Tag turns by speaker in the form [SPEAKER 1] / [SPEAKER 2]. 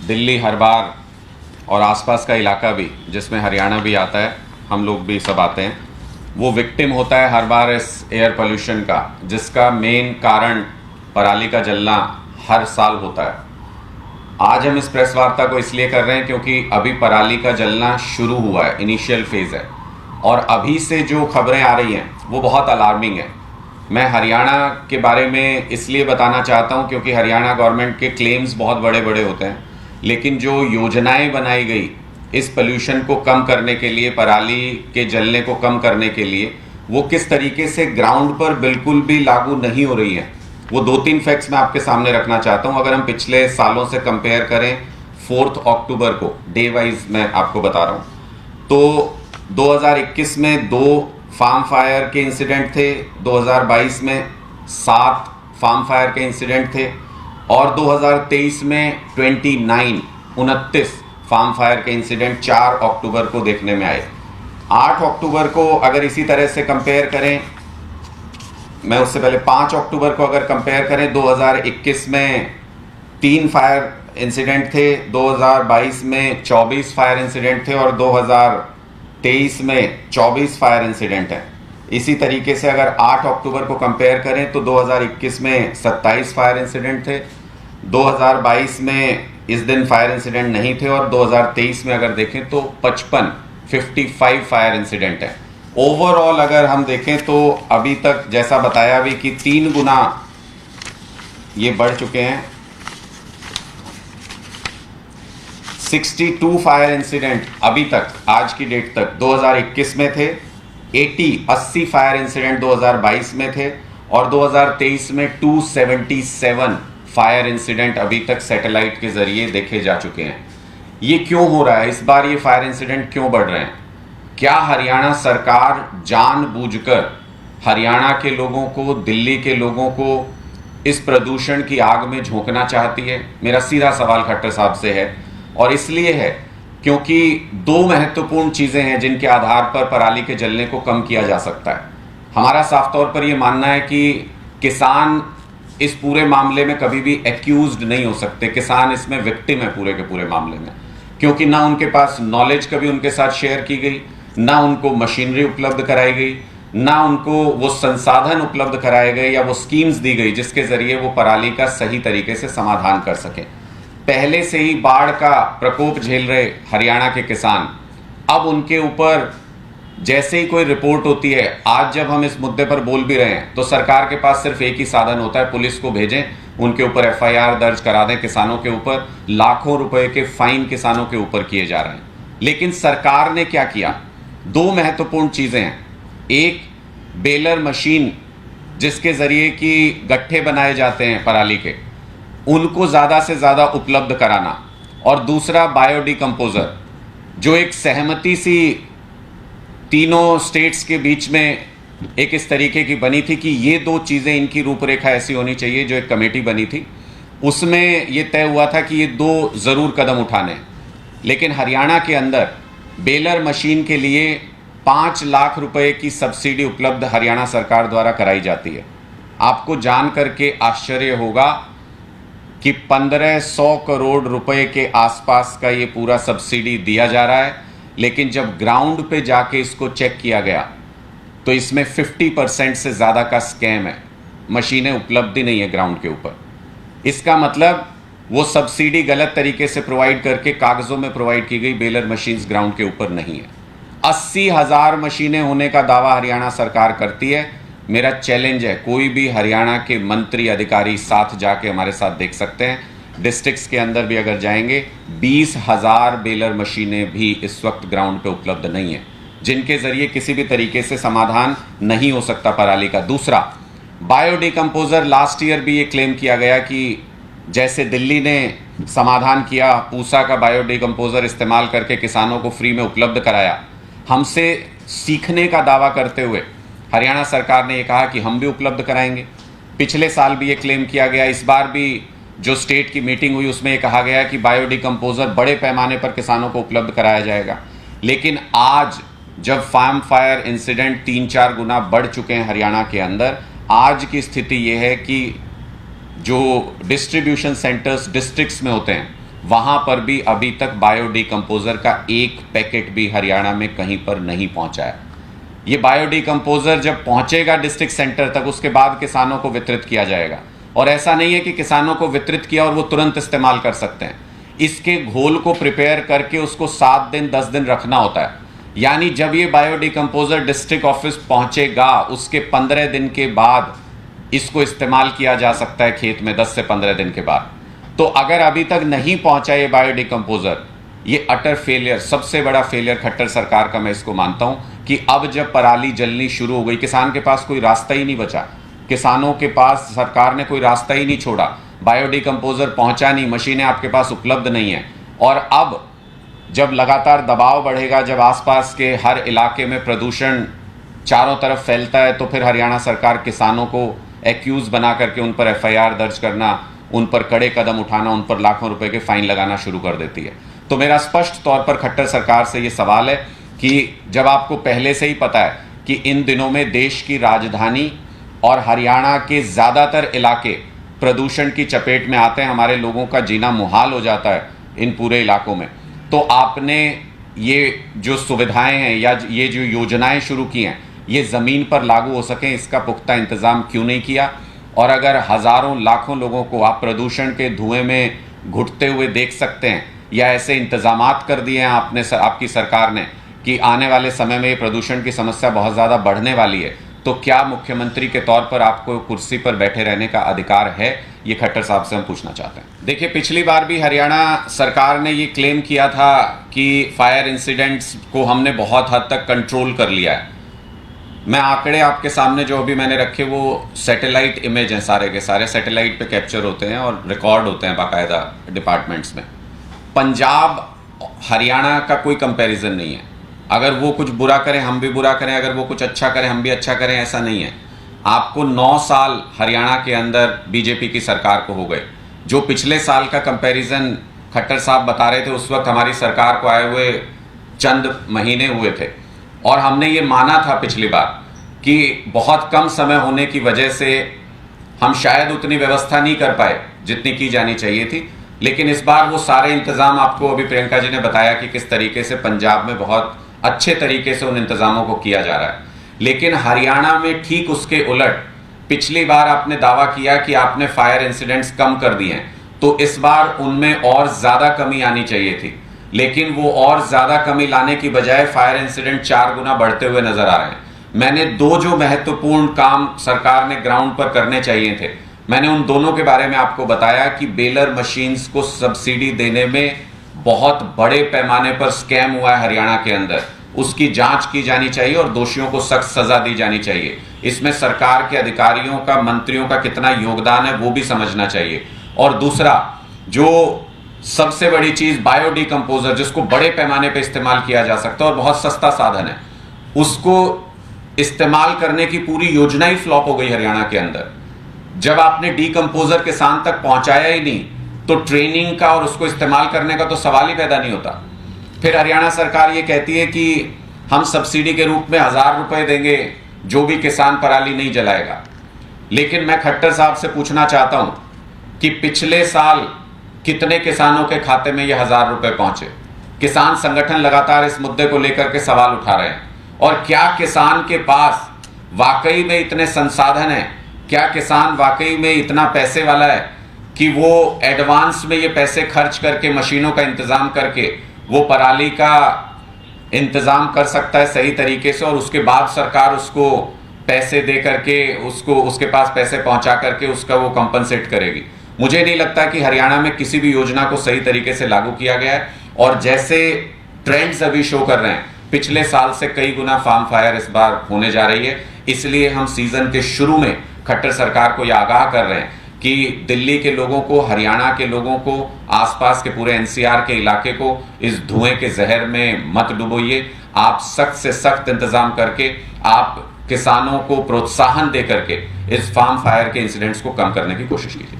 [SPEAKER 1] दिल्ली हर बार और आसपास का इलाका भी, जिसमें हरियाणा भी आता है, हम लोग भी सब आते हैं, वो विक्टिम होता है हर बार इस एयर पोल्यूशन का, जिसका मेन कारण पराली का जलना हर साल होता है। आज हम इस प्रेस वार्ता को इसलिए कर रहे हैं क्योंकि अभी पराली का जलना शुरू हुआ है, इनिशियल फेज है, और अभी से जो खबरें आ रही हैं वो बहुत अलार्मिंग है। मैं हरियाणा के बारे में इसलिए बताना चाहता हूं क्योंकि हरियाणा गवर्नमेंट के क्लेम्स बहुत बड़े बड़े होते हैं, लेकिन जो योजनाएं बनाई गई इस पोल्यूशन को कम करने के लिए, पराली के जलने को कम करने के लिए, वो किस तरीके से ग्राउंड पर बिल्कुल भी लागू नहीं हो रही हैं। वो 2-3 फैक्ट्स मैं आपके सामने रखना चाहता हूं। अगर हम पिछले सालों से कंपेयर करें, 4 अक्टूबर को डे वाइज मैं आपको बता रहा हूं, तो 2021 में 2 फार्म फायर के इंसिडेंट थे, 2022 में 7 फार्म फायर के इंसिडेंट थे, और 2023 में 29 फार्म फायर के इंसिडेंट 4 अक्टूबर को देखने में आए। 8 अक्टूबर को अगर इसी तरह से कंपेयर करें, मैं उससे पहले 5 अक्टूबर को अगर कंपेयर करें, 2021 में 3 फायर इंसिडेंट थे, 2022 में 24 फायर इंसिडेंट थे, और 2023 में 24 फायर इंसिडेंट हैं। इसी तरीके से अगर 8 अक्टूबर को कंपेयर करें तो 2021 में 27 फायर इंसिडेंट थे, 2022 में इस दिन फायर इंसिडेंट नहीं थे, और 2023 में अगर देखें तो 55 फायर इंसिडेंट है। ओवरऑल अगर हम देखें तो अभी तक जैसा बताया भी कि 3 गुना ये बढ़ चुके हैं। 62 फायर इंसिडेंट अभी तक, आज की डेट तक 2021 में थे, 80 फायर इंसिडेंट 2022 में थे, और 2023 में 277 फायर इंसिडेंट अभी तक सैटेलाइट के जरिए देखे जा चुके हैं। ये क्यों हो रहा है? इस बार ये फायर इंसिडेंट क्यों बढ़ रहे हैं? क्या हरियाणा सरकार जानबूझकर हरियाणा के लोगों को, दिल्ली के लोगों को इस प्रदूषण की आग में झोंकना चाहती है? मेरा सीधा सवाल खट्टर साहब से है, और इसलिए है क्योंकि 2 महत्वपूर्ण चीजें हैं जिनके आधार पर पराली के जलने को कम किया जा सकता है। हमारा साफ तौर पर यह मानना है कि किसान इस पूरे मामले में कभी भी एक्यूज्ड नहीं हो सकते। किसान इसमें विक्टिम है पूरे के पूरे मामले में, क्योंकि ना उनके पास नॉलेज कभी उनके साथ शेयर की गई, ना उनको मशीनरी उपलब्ध कराई गई, ना उनको वो संसाधन उपलब्ध कराए गए या वो स्कीम्स दी गई जिसके जरिए वो पराली का सही तरीके से समाधान कर सके। पहले से ही बाढ़ का प्रकोप झेल रहे हरियाणा के किसान, अब उनके ऊपर जैसे ही कोई रिपोर्ट होती है, आज जब हम इस मुद्दे पर बोल भी रहे हैं, तो सरकार के पास सिर्फ एक ही साधन होता है, पुलिस को भेजें, उनके ऊपर एफआईआर दर्ज करा दें, किसानों के ऊपर लाखों रुपए के फाइन किसानों के ऊपर किए जा रहे हैं। लेकिन सरकार ने क्या किया? 2 महत्वपूर्ण चीजें हैं। एक, बेलर मशीन जिसके जरिए कि गट्ठे बनाए जाते हैं पराली के, उनको ज्यादा से ज्यादा उपलब्ध कराना, और दूसरा बायोडिकम्पोजर, जो एक सहमति सी तीनों स्टेट्स के बीच में एक इस तरीके की बनी थी कि ये 2 चीजें, इनकी रूपरेखा ऐसी होनी चाहिए। जो एक कमेटी बनी थी उसमें ये तय हुआ था कि ये 2 जरूर कदम उठाने। लेकिन हरियाणा के अंदर बेलर मशीन के लिए 5 लाख रुपए की सब्सिडी उपलब्ध हरियाणा सरकार द्वारा कराई जाती है। आपको जान करके आश्चर्य होगा कि 1500 करोड़ रुपए के आसपास का ये पूरा सब्सिडी दिया जा रहा है, लेकिन जब ग्राउंड पे जाके इसको चेक किया गया तो इसमें 50% से ज़्यादा का स्कैम है। मशीनें उपलब्ध ही नहीं है ग्राउंड के ऊपर। इसका मतलब वो सब्सिडी गलत तरीके से प्रोवाइड करके कागज़ों में प्रोवाइड की गई बेलर मशीन्स ग्राउंड के ऊपर नहीं है। 80,000 मशीनें होने का दावा हरियाणा सरकार करती है। मेरा चैलेंज है, कोई भी हरियाणा के मंत्री अधिकारी साथ जाके हमारे साथ देख सकते हैं। डिस्ट्रिक्ट्स के अंदर भी अगर जाएंगे, 20,000 बेलर मशीनें भी इस वक्त ग्राउंड पे उपलब्ध नहीं है, जिनके जरिए किसी भी तरीके से समाधान नहीं हो सकता पराली का। दूसरा, बायोडिकम्पोजर, लास्ट ईयर भी ये क्लेम किया गया कि जैसे दिल्ली ने समाधान किया, पूसा का बायोडिकम्पोजर इस्तेमाल करके किसानों को फ्री में उपलब्ध कराया, हमसे सीखने का दावा करते हुए हरियाणा सरकार ने यह कहा कि हम भी उपलब्ध कराएंगे। पिछले साल भी ये क्लेम किया गया। इस बार भी जो स्टेट की मीटिंग हुई उसमें यह कहा गया कि बायोडिकम्पोजर बड़े पैमाने पर किसानों को उपलब्ध कराया जाएगा। लेकिन आज जब फार्म फायर इंसिडेंट 3-4 गुना बढ़ चुके हैं हरियाणा के अंदर, आज की स्थिति यह है कि जो डिस्ट्रीब्यूशन सेंटर्स डिस्ट्रिक्ट्स में होते हैं वहां पर भी अभी तक बायोडिकम्पोजर का एक पैकेट भी हरियाणा में कहीं पर नहीं पहुंचा है। ये बायोडिकम्पोजर जब पहुंचेगा डिस्ट्रिक्ट सेंटर तक, उसके बाद किसानों को वितरित किया जाएगा। और ऐसा नहीं है कि किसानों को वितरित किया और वो तुरंत इस्तेमाल कर सकते हैं। इसके घोल को प्रिपेयर करके उसको 7 दिन 10 दिन रखना होता है। यानी जब ये बायोडिकम्पोजर डिस्ट्रिक्ट ऑफिस पहुंचेगा, उसके 15 दिन के बाद इसको इस्तेमाल किया जा सकता है खेत में, 10 से 15 दिन के बाद। तो अगर अभी तक नहीं पहुंचा ये बायोडिकम्पोजर, ये अटर फेलियर, सबसे बड़ा फेलियर खट्टर सरकार का मैं इसको मानता हूं कि अब जब पराली जलनी शुरू हो गई, किसान के पास कोई रास्ता ही नहीं बचा। किसानों के पास सरकार ने कोई रास्ता ही नहीं छोड़ा, बायोडिकम्पोजर पहुंचा नहीं, मशीनें आपके पास उपलब्ध नहीं है। और अब जब लगातार दबाव बढ़ेगा, जब आसपास के हर इलाके में प्रदूषण चारों तरफ फैलता है, तो फिर हरियाणा सरकार किसानों को एक्यूज बना करके उन पर FIR दर्ज करना, उन पर कड़े कदम उठाना, उन पर लाखों रुपए के फाइन लगाना शुरू कर देती है। तो मेरा स्पष्ट तौर पर खट्टर सरकार से ये सवाल है कि जब आपको पहले से ही पता है कि इन दिनों में देश की राजधानी और हरियाणा के ज़्यादातर इलाके प्रदूषण की चपेट में आते हैं, हमारे लोगों का जीना मुहाल हो जाता है इन पूरे इलाकों में, तो आपने ये जो सुविधाएं हैं या ये जो योजनाएं शुरू की हैं, ये ज़मीन पर लागू हो सकें, इसका पुख्ता इंतज़ाम क्यों नहीं किया? और अगर हज़ारों लाखों लोगों को आप प्रदूषण के धुएं में घुटते हुए देख सकते हैं, या ऐसे इंतज़ामात कर दिए हैं आपकी सरकार ने कि आने वाले समय में ये प्रदूषण की समस्या बहुत ज़्यादा बढ़ने वाली है, तो क्या मुख्यमंत्री के तौर पर आपको कुर्सी पर बैठे रहने का अधिकार है? ये खट्टर साहब से हम पूछना चाहते हैं। देखिए, पिछली बार भी हरियाणा सरकार ने ये क्लेम किया था कि फायर इंसिडेंट्स को हमने बहुत हद तक कंट्रोल कर लिया है। मैं आंकड़े आपके सामने जो अभी मैंने रखे वो सैटेलाइट इमेज हैं, सारे के सारे सैटेलाइट पे कैप्चर होते हैं और रिकॉर्ड होते हैं बाकायदा डिपार्टमेंट्स में। पंजाब हरियाणा का कोई कंपैरिजन नहीं है। अगर वो कुछ बुरा करें हम भी बुरा करें, अगर वो कुछ अच्छा करें हम भी अच्छा करें, ऐसा नहीं है। आपको 9 साल हरियाणा के अंदर बीजेपी की सरकार को हो गए। जो पिछले साल का कंपैरिजन खट्टर साहब बता रहे थे, उस वक्त हमारी सरकार को आए हुए चंद महीने हुए थे और हमने ये माना था पिछली बार कि बहुत कम समय होने की वजह से हम शायद उतनी व्यवस्था नहीं कर पाए जितनी की जानी चाहिए थी। लेकिन इस बार वो सारे इंतजाम आपको अभी प्रियंका जी ने बताया कि किस तरीके से पंजाब में बहुत अच्छे तरीके से उन इंतजामों को किया जा रहा है। लेकिन हरियाणा में ठीक उसके उलट, पिछली बार आपने दावा किया कि आपने फायर इंसिडेंट्स कम कर दिए हैं, तो इस बार उनमें और ज्यादा कमी आनी चाहिए थी। लेकिन वो और ज्यादा कमी लाने की बजाय फायर इंसिडेंट 4 गुना बढ़ते हुए नजर आ रहे हैं। मैंने 2 जो महत्वपूर्ण काम सरकार ने ग्राउंड पर करने चाहिए थे, मैंने उन दोनों के बारे में आपको बताया कि बेलर मशीन्स को सब्सिडी देने में बहुत बड़े पैमाने पर स्कैम हुआ है हरियाणा के अंदर, उसकी जांच की जानी चाहिए और दोषियों को सख्त सजा दी जानी चाहिए। इसमें सरकार के अधिकारियों का, मंत्रियों का कितना योगदान है वो भी समझना चाहिए। और दूसरा, जो सबसे बड़ी चीज बायोडिकम्पोजर, जिसको बड़े पैमाने पर इस्तेमाल किया जा सकता है और बहुत सस्ता साधन है, उसको इस्तेमाल करने की पूरी योजना ही फ्लॉप हो गई हरियाणा के अंदर। जब आपने डिकम्पोजर किसान तक पहुंचाया ही नहीं, तो ट्रेनिंग का और उसको इस्तेमाल करने का तो सवाल ही पैदा नहीं होता। फिर हरियाणा सरकार ये कहती है कि हम सब्सिडी के रूप में 1000 रुपए देंगे जो भी किसान पराली नहीं जलाएगा। लेकिन मैं खट्टर साहब से पूछना चाहता हूं कि पिछले साल कितने किसानों के खाते में ये 1000 रुपए पहुंचे? किसान संगठन लगातार इस मुद्दे को लेकर के सवाल उठा रहे हैं। और क्या किसान के पास वाकई में इतने संसाधन हैं? क्या किसान वाकई में इतना पैसे वाला है कि वो एडवांस में ये पैसे खर्च करके, मशीनों का इंतजाम करके वो पराली का इंतजाम कर सकता है सही तरीके से, और उसके बाद सरकार उसको पैसे दे करके, उसको उसके पास पैसे पहुंचा करके उसका वो कंपनसेट करेगी? मुझे नहीं लगता कि हरियाणा में किसी भी योजना को सही तरीके से लागू किया गया है। और जैसे ट्रेंड्स अभी शो कर रहे हैं, पिछले साल से कई गुना फार्म फायर इस बार होने जा रही है। इसलिए हम सीजन के शुरू में खट्टर सरकार को यह आगाह कर रहे हैं कि दिल्ली के लोगों को, हरियाणा के लोगों को, आसपास के पूरे NCR के इलाके को इस धुएं के जहर में मत डुबोइए। आप सख्त से सख्त इंतजाम करके, आप किसानों को प्रोत्साहन दे करके इस फार्म फायर के इंसिडेंट्स को कम करने की कोशिश कीजिए।